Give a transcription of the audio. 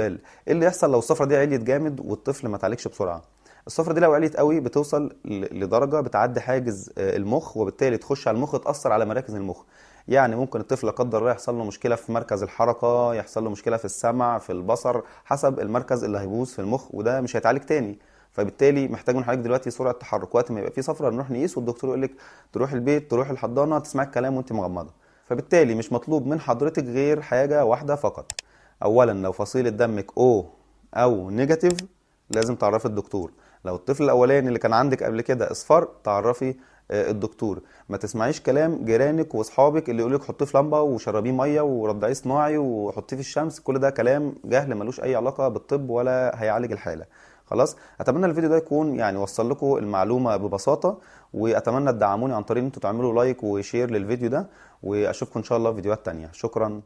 ايه اللي يحصل لو الصفرة دي عليت جامد والطفل ما اتعالجش بسرعة؟ الصفرة دي لو عليت قوي بتوصل لدرجة بتعدي حاجز المخ، وبالتالي تخش على المخ، تأثر على مراكز المخ. يعني ممكن الطفل لا قدر الله يحصل له مشكلة في مركز الحركة، يحصل له مشكلة في السمع، في البصر، حسب المركز اللي هيبوظ في المخ، وده مش هيتعالج تاني. فبالتالي محتاج من حضرتك دلوقتي سرعة تحرك. وقت ما يبقى في صفرة نروح نقيس، والدكتور يقول لك تروح البيت، تروح الحضانة، تسمع الكلام وانت مغمضة. فبالتالي مش مطلوب من حضرتك غير حاجة واحدة فقط. اولا لو فصيلة دمك او او نيجاتيف لازم تعرفي الدكتور. لو الطفل الاولاني اللي كان عندك قبل كده اصفر تعرفي الدكتور. ما تسمعيش كلام جيرانك واصحابك اللي يقولك حطيه في لمبه وشربيه ميه ورضعيه صناعي وحطيه في الشمس. كل ده كلام جهل ملوش اي علاقه بالطب ولا هيعالج الحاله. خلاص، اتمنى الفيديو ده يكون يعني وصل لكم المعلومه ببساطه، واتمنى تدعموني عن طريق ان انتوا تعملوا لايك وشير للفيديو ده، واشوفكم ان شاء الله في فيديوهات تانية. شكرا.